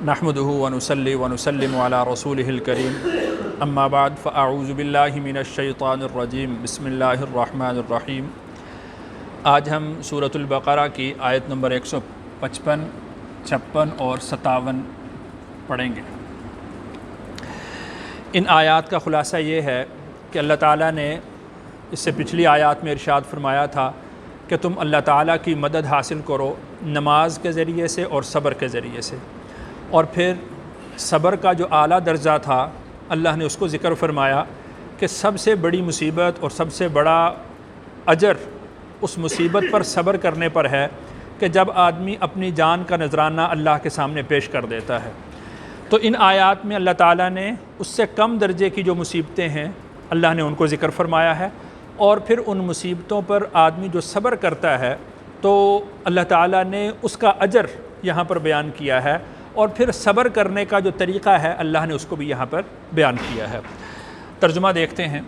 نحمده ونصلي ونسلم على رسوله الكريم اما بعد فاعوذ باللہ من الشیطان الرجیم بسم اللہ الرحمن الرحیم۔ آج ہم سورۃ البقرہ کی آیت نمبر 155، 56 اور 57 پڑھیں گے۔ ان آیات کا خلاصہ یہ ہے کہ اللہ تعالیٰ نے اس سے پچھلی آیات میں ارشاد فرمایا تھا کہ تم اللہ تعالیٰ کی مدد حاصل کرو نماز کے ذریعے سے اور صبر کے ذریعے سے، اور پھر صبر کا جو اعلیٰ درجہ تھا اللہ نے اس کو ذکر فرمایا کہ سب سے بڑی مصیبت اور سب سے بڑا اجر اس مصیبت پر صبر کرنے پر ہے کہ جب آدمی اپنی جان کا نذرانہ اللہ کے سامنے پیش کر دیتا ہے۔ تو ان آیات میں اللہ تعالیٰ نے اس سے کم درجے کی جو مصیبتیں ہیں اللہ نے ان کو ذکر فرمایا ہے، اور پھر ان مصیبتوں پر آدمی جو صبر کرتا ہے تو اللہ تعالیٰ نے اس کا اجر یہاں پر بیان کیا ہے، اور پھر صبر کرنے کا جو طریقہ ہے اللہ نے اس کو بھی یہاں پر بیان کیا ہے۔ ترجمہ دیکھتے ہیں۔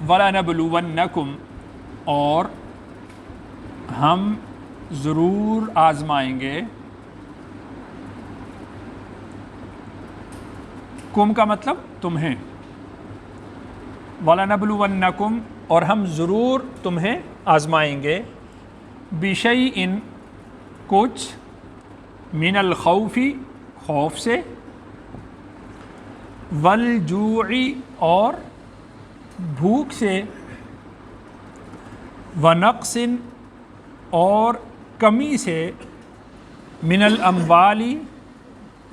وَلَنَبْلُوَنَّكُمْ، اور ہم ضرور آزمائیں گے۔ کم کا مطلب تمہیں، وَلَنَبْلُوَنَّكُمْ، اور ہم ضرور تمہیں آزمائیں گے، بِشَيْءٍ، کچھ، من الخوف، خوف سے، والجوع، اور بھوک سے، ونقص، اور کمی سے، من الاموال،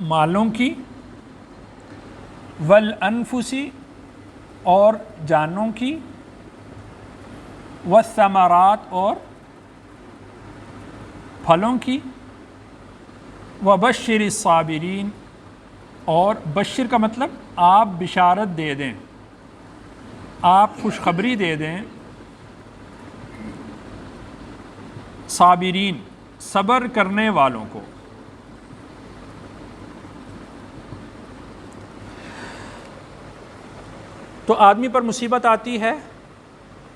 مالوں کی، والانفس، اور جانوں کی، والثمرات، اور پھلوں کی، وبشر الصابرین، اور بشر کا مطلب آپ بشارت دے دیں، آپ خوشخبری دے دیں، صابرین، صبر کرنے والوں کو۔ تو آدمی پر مصیبت آتی ہے،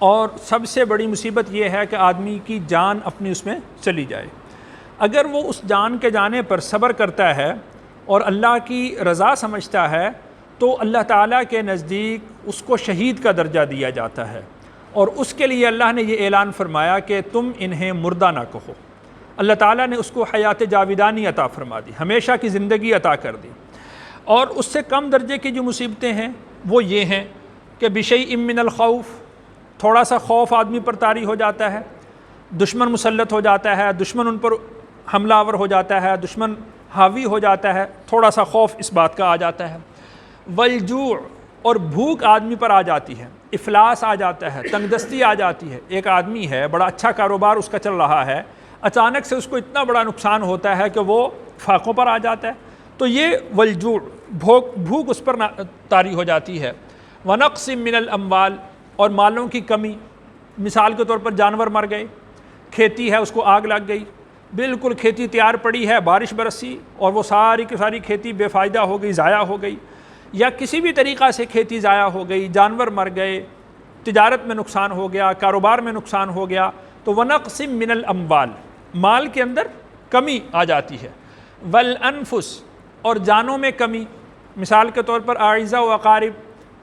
اور سب سے بڑی مصیبت یہ ہے کہ آدمی کی جان اپنی اس میں چلی جائے۔ اگر وہ اس جان کے جانے پر صبر کرتا ہے اور اللہ کی رضا سمجھتا ہے تو اللہ تعالیٰ کے نزدیک اس کو شہید کا درجہ دیا جاتا ہے، اور اس کے لیے اللہ نے یہ اعلان فرمایا کہ تم انہیں مردہ نہ کہو۔ اللہ تعالیٰ نے اس کو حیات جاویدانی عطا فرما دی، ہمیشہ کی زندگی عطا کر دی۔ اور اس سے کم درجے کی جو مصیبتیں ہیں وہ یہ ہیں کہ بشیء من الخوف، تھوڑا سا خوف آدمی پر طاری ہو جاتا ہے، دشمن مسلط ہو جاتا ہے، دشمن ان پر حملہ آور ہو جاتا ہے، دشمن حاوی ہو جاتا ہے، تھوڑا سا خوف اس بات کا آ جاتا ہے۔ والجوع، اور بھوک آدمی پر آ جاتی ہے، افلاس آ جاتا ہے، تنگ دستی آ جاتی ہے۔ ایک آدمی ہے، بڑا اچھا کاروبار اس کا چل رہا ہے، اچانک سے اس کو اتنا بڑا نقصان ہوتا ہے کہ وہ فاقوں پر آ جاتا ہے، تو یہ والجوع، بھوک اس پر طاری ہو جاتی ہے۔ ونقص من الاموال، اور مالوں کی کمی، مثال کے طور پر جانور مر گئے، کھیتی ہے اس کو آگ لگ گئی، بالکل کھیتی تیار پڑی ہے، بارش برسی اور وہ ساری کی ساری کھیتی بے فائدہ ہو گئی، ضائع ہو گئی، یا کسی بھی طریقہ سے کھیتی ضائع ہو گئی، جانور مر گئے، تجارت میں نقصان ہو گیا، کاروبار میں نقصان ہو گیا، تو ونقص من الاموال، مال کے اندر کمی آ جاتی ہے۔ والانفس، اور جانوں میں کمی، مثال کے طور پر اعزہ و اقارب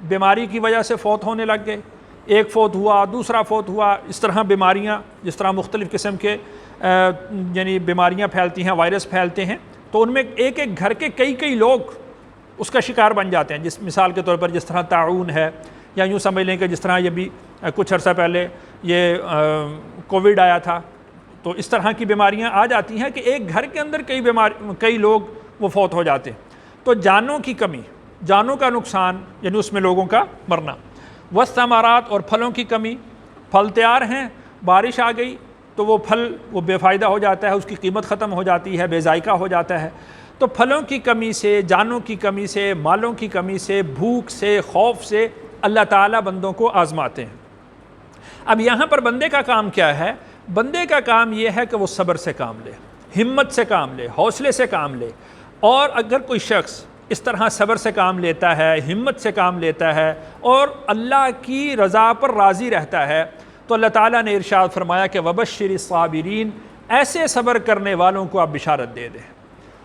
بیماری کی وجہ سے فوت ہونے لگ گئے، ایک فوت ہوا، دوسرا فوت ہوا، اس طرح بیماریاں، جس طرح مختلف قسم کے یعنی بیماریاں پھیلتی ہیں، وائرس پھیلتے ہیں، تو ان میں ایک ایک گھر کے کئی لوگ اس کا شکار بن جاتے ہیں۔ جس مثال کے طور پر جس طرح طاعون ہے، یا یوں سمجھ لیں کہ جس طرح یہ بھی کچھ عرصہ پہلے یہ کووڈ آیا تھا، تو اس طرح کی بیماریاں آ جاتی ہیں کہ ایک گھر کے اندر کئی لوگ وہ فوت ہو جاتے ہیں۔ تو جانوں کی کمی، جانوں کا نقصان، یعنی اس میں لوگوں کا مرنا۔ والثمرات، اور پھلوں کی کمی، پھل تیار ہیں، بارش آ گئی تو وہ پھل وہ بے فائدہ ہو جاتا ہے، اس کی قیمت ختم ہو جاتی ہے، بے ذائقہ ہو جاتا ہے۔ تو پھلوں کی کمی سے، جانوں کی کمی سے، مالوں کی کمی سے، بھوک سے، خوف سے اللہ تعالیٰ بندوں کو آزماتے ہیں۔ اب یہاں پر بندے کا کام کیا ہے؟ بندے کا کام یہ ہے کہ وہ صبر سے کام لے، ہمت سے کام لے، حوصلے سے کام لے۔ اور اگر کوئی شخص اس طرح صبر سے کام لیتا ہے، ہمت سے کام لیتا ہے، اور اللہ کی رضا پر راضی رہتا ہے، تو اللہ تعالیٰ نے ارشاد فرمایا کہ وبشر الصابرین، ایسے صبر کرنے والوں کو آپ بشارت دے دیں۔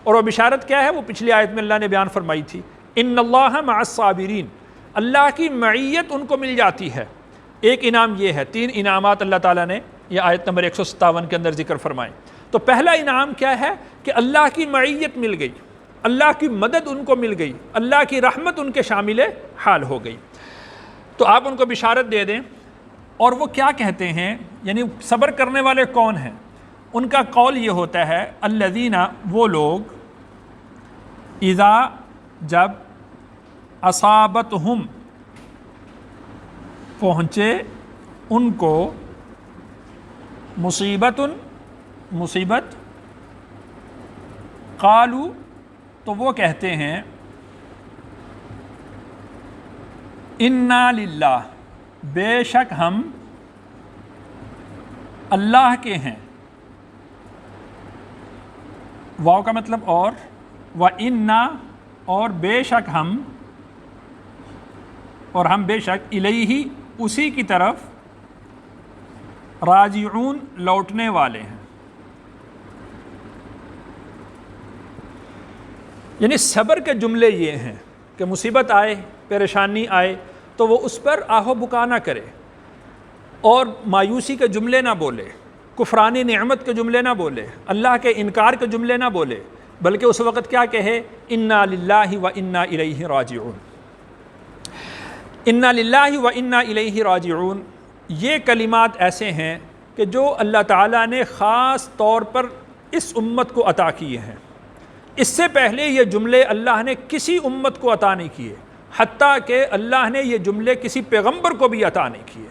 اور وہ بشارت کیا ہے؟ وہ پچھلی آیت میں اللہ نے بیان فرمائی تھی، ان اللہ مع الصابرین، اللہ کی معیت ان کو مل جاتی ہے۔ ایک انعام یہ ہے، 3 انعامات اللہ تعالیٰ نے یہ آیت نمبر 157 کے اندر ذکر فرمائے۔ تو پہلا انعام کیا ہے کہ اللہ کی معیت مل گئی، اللہ کی مدد ان کو مل گئی، اللہ کی رحمت ان کے شامل حال ہو گئی۔ تو آپ ان کو بشارت دے دیں۔ اور وہ کیا کہتے ہیں، یعنی صبر کرنے والے کون ہیں؟ ان کا قول یہ ہوتا ہے، الذین، وہ لوگ، اذا، جب، اصابتہم، پہنچے ان کو، مصیبت، قالو، تو وہ کہتے ہیں، انا للہ، بے شک ہم اللہ کے ہیں، واو کا مطلب اور، وَإِنَّا، اور بے شک ہم، اور ہم بے شک، الیہ، اسی کی طرف، راجعون، لوٹنے والے ہیں۔ یعنی صبر کے جملے یہ ہیں کہ مصیبت آئے، پریشانی آئے تو وہ اس پر آہو بکا نہ کرے، اور مایوسی کے جملے نہ بولے، کفرانی نعمت کے جملے نہ بولے، اللہ کے انکار کے جملے نہ بولے، بلکہ اس وقت کیا کہے؟ انا للہ و انا الیہ راجعون۔ انا للہ و انا الیہ راجعون، یہ کلمات ایسے ہیں کہ جو اللہ تعالیٰ نے خاص طور پر اس امت کو عطا کیے ہیں۔ اس سے پہلے یہ جملے اللہ نے کسی امت کو عطا نہیں کیے، حتیٰ کہ اللہ نے یہ جملے کسی پیغمبر کو بھی عطا نہیں کیے۔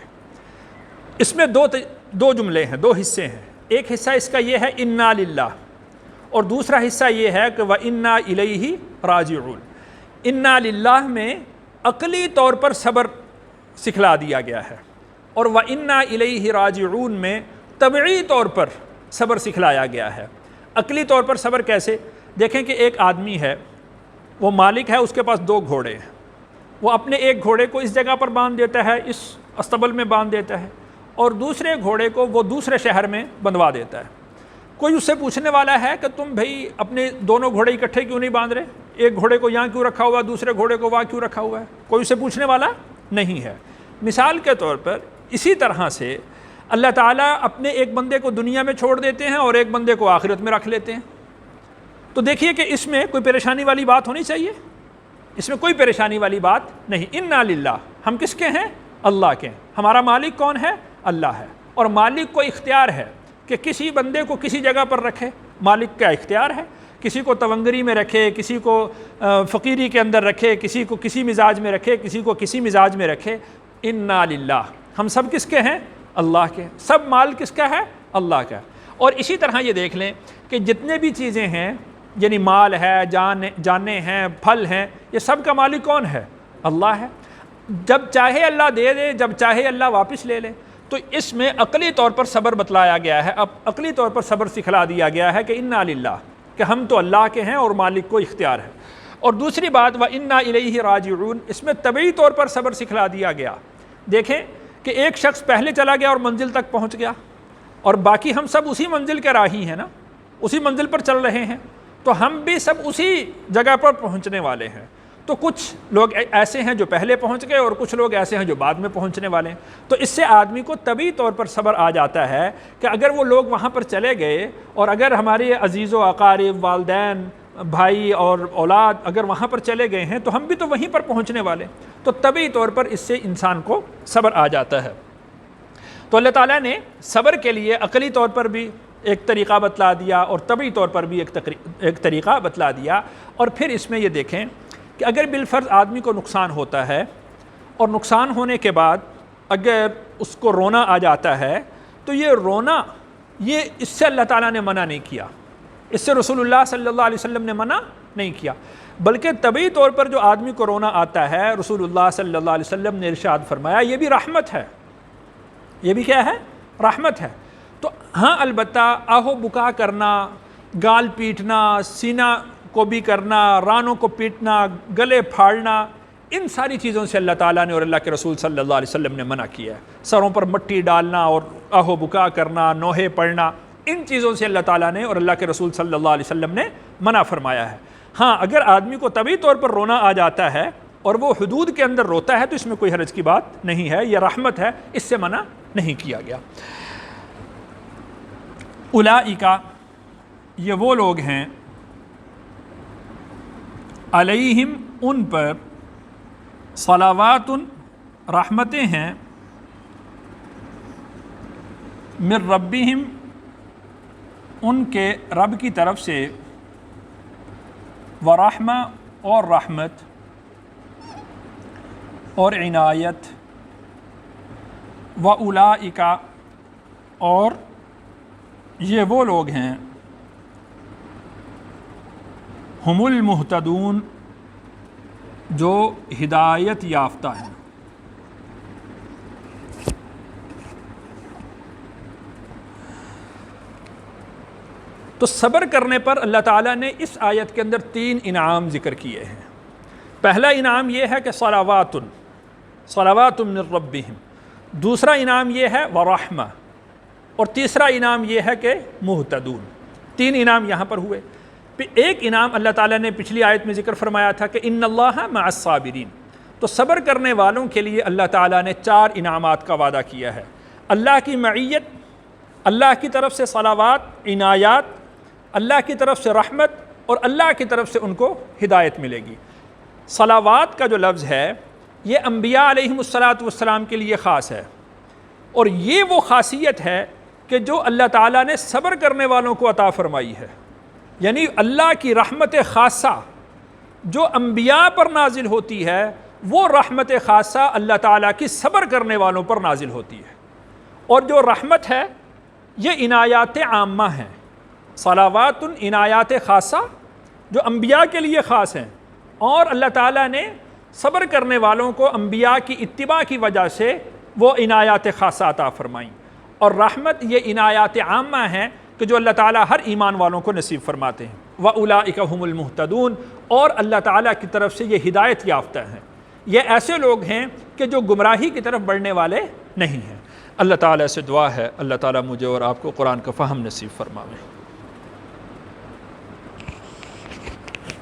اس میں دو جملے ہیں، 2 حصے ہیں۔ ایک حصہ اس کا یہ ہے انا للہ، اور دوسرا حصہ یہ ہے کہ وَإِنَّا إِلَيْهِ رَاجِعُونَ۔ انا للہ میں عقلی طور پر صبر سکھلا دیا گیا ہے، اور وَإِنَّا إِلَيْهِ رَاجِعُونَ میں طبعی طور پر صبر سکھلایا گیا ہے۔ عقلی طور پر صبر کیسے؟ دیکھیں کہ ایک آدمی ہے، وہ مالک ہے، اس کے پاس 2 گھوڑے ہیں، وہ اپنے ایک گھوڑے کو اس جگہ پر باندھ دیتا ہے، اس استبل میں باندھ دیتا ہے، اور دوسرے گھوڑے کو وہ دوسرے شہر میں بندھوا دیتا ہے۔ کوئی اس سے پوچھنے والا ہے کہ تم بھائی اپنے دونوں گھوڑے اکٹھے کیوں نہیں باندھ رہے؟ ایک گھوڑے کو یہاں کیوں رکھا ہوا، دوسرے گھوڑے کو وہاں کیوں رکھا ہوا ہے؟ کوئی اسے پوچھنے والا نہیں ہے۔ مثال کے طور پر اسی طرح سے اللہ تعالیٰ اپنے ایک بندے کو دنیا میں چھوڑ دیتے ہیں اور ایک بندے کو آخرت میں رکھ لیتے ہیں۔ تو دیکھیے کہ اس میں کوئی پریشانی والی بات ہونی چاہیے؟ اس میں کوئی پریشانی والی بات نہیں۔ انا للہ، ہم کس کے ہیں؟ اللہ کے ہیں۔ ہمارا مالک کون ہے؟ اللہ ہے، اور مالک کو اختیار ہے کہ کسی بندے کو کسی جگہ پر رکھے، مالک کا اختیار ہے، کسی کو تونگری میں رکھے، کسی کو فقیری کے اندر رکھے، کسی کو کسی مزاج میں رکھے، کسی کو کسی مزاج میں رکھے۔ انا للہ، ہم سب کس کے ہیں؟ اللہ کے۔ سب مال کس کا ہے؟ اللہ کا۔ اور اسی طرح یہ دیکھ لیں کہ جتنے بھی چیزیں ہیں، یعنی مال ہے، جانیں ہیں، پھل ہیں، یہ سب کا مالک کون ہے؟ اللہ ہے۔ جب چاہے اللہ دے دے، جب چاہے اللہ واپس لے لے۔ تو اس میں عقلی طور پر صبر بتلایا گیا ہے، اب عقلی طور پر صبر سکھلا دیا گیا ہے کہ انا للہ، کہ ہم تو اللہ کے ہیں اور مالک کو اختیار ہے۔ اور دوسری بات وَإِنَّا إِلَيْهِ رَاجِعُونَ، اس میں طبعی طور پر صبر سکھلا دیا گیا۔ دیکھیں کہ ایک شخص پہلے چلا گیا اور منزل تک پہنچ گیا، اور باقی ہم سب اسی منزل کے راہی ہیں نا، اسی منزل پر چل رہے ہیں، تو ہم بھی سب اسی جگہ پر پہنچنے والے ہیں۔ تو کچھ لوگ ایسے ہیں جو پہلے پہنچ گئے اور کچھ لوگ ایسے ہیں جو بعد میں پہنچنے والے ہیں۔ تو اس سے آدمی کو طبعی طور پر صبر آ جاتا ہے کہ اگر وہ لوگ وہاں پر چلے گئے، اور اگر ہمارے عزیز و اقارب، والدین، بھائی اور اولاد اگر وہاں پر چلے گئے ہیں تو ہم بھی تو وہیں پر پہنچنے والے، تو طبعی طور پر اس سے انسان کو صبر آ جاتا ہے۔ تو اللہ تعالیٰ نے صبر کے لیے عقلی طور پر بھی ایک طریقہ بتلا دیا اور طبعی طور پر بھی ایک طریقہ بتلا دیا۔ اور پھر اس میں یہ دیکھیں کہ اگر بالفرض آدمی کو نقصان ہوتا ہے، اور نقصان ہونے کے بعد اگر اس کو رونا آ جاتا ہے، تو یہ رونا، یہ اس سے اللہ تعالیٰ نے منع نہیں کیا، اس سے رسول اللہ صلی اللہ علیہ وسلم نے منع نہیں کیا، بلکہ طبعی طور پر جو آدمی کو رونا آتا ہے، رسول اللہ صلی اللہ علیہ وسلم نے ارشاد فرمایا یہ بھی رحمت ہے، یہ بھی کیا ہے؟ رحمت ہے۔ تو ہاں البتہ آہو بکا کرنا، گال پیٹنا، سینہ کو بھی کرنا، رانوں کو پیٹنا، گلے پھاڑنا، ان ساری چیزوں سے اللہ تعالیٰ نے اور اللہ کے رسول صلی اللہ علیہ وسلم نے منع کیا ہے۔ سروں پر مٹی ڈالنا اور آہو بکا کرنا، نوحے پڑھنا، ان چیزوں سے اللہ تعالیٰ نے اور اللہ کے رسول صلی اللہ علیہ وسلم نے منع فرمایا ہے۔ ہاں اگر آدمی کو طبعی طور پر رونا آ جاتا ہے اور وہ حدود کے اندر روتا ہے تو اس میں کوئی حرج کی بات نہیں ہے، یہ رحمت ہے، اس سے منع نہیں کیا گیا۔ اولئک یہ وہ لوگ ہیں، علیہم ان پر، صلوات رحمتیں ہیں، من ربہم ان کے رب کی طرف سے، ورحمہ اور رحمت اور عنایت، واولئک اور یہ وہ لوگ ہیں، ہم المہتدون جو ہدایت یافتہ ہیں۔ تو صبر کرنے پر اللہ تعالیٰ نے اس آیت کے اندر 3 انعام ذکر کیے ہیں۔ پہلا انعام یہ ہے کہ صلوات من ربہم، دوسرا انعام یہ ہے ورحمہ، اور تیسرا انعام یہ ہے کہ مہتدون۔ 3 انعام یہاں پر ہوئے۔ پھر ایک انعام اللہ تعالیٰ نے پچھلی آیت میں ذکر فرمایا تھا کہ ان اللہ مع الصابرین، تو صبر کرنے والوں کے لیے اللہ تعالیٰ نے 4 انعامات کا وعدہ کیا ہے۔ اللہ کی معیت، اللہ کی طرف سے صلوات، عنایات، اللہ کی طرف سے رحمت، اور اللہ کی طرف سے ان کو ہدایت ملے گی۔ صلوات کا جو لفظ ہے یہ انبیاء علیہم السلام کے لیے خاص ہے، اور یہ وہ خاصیت ہے کہ جو اللہ تعالیٰ نے صبر کرنے والوں کو عطا فرمائی ہے۔ یعنی اللہ کی رحمت خاصہ جو انبیاء پر نازل ہوتی ہے، وہ رحمت خاصہ اللہ تعالیٰ کی صبر کرنے والوں پر نازل ہوتی ہے۔ اور جو رحمت ہے یہ عنایات عامہ ہیں، صلوات عنایات خاصہ جو انبیاء کے لیے خاص ہیں، اور اللہ تعالیٰ نے صبر کرنے والوں کو انبیاء کی اتباع کی وجہ سے وہ عنایات خاصہ عطا فرمائیں۔ اور رحمت یہ عنایات عامہ ہیں کہ جو اللہ تعالیٰ ہر ایمان والوں کو نصیب فرماتے ہیں۔ وَأُولَئِكَ هُمُ الْمُهْتَدُونَ، اور اللہ تعالیٰ کی طرف سے یہ ہدایت یافتہ ہیں، یہ ایسے لوگ ہیں کہ جو گمراہی کی طرف بڑھنے والے نہیں ہیں۔ اللہ تعالیٰ سے دعا ہے اللہ تعالیٰ مجھے اور آپ کو قرآن کا فہم نصیب فرمائے۔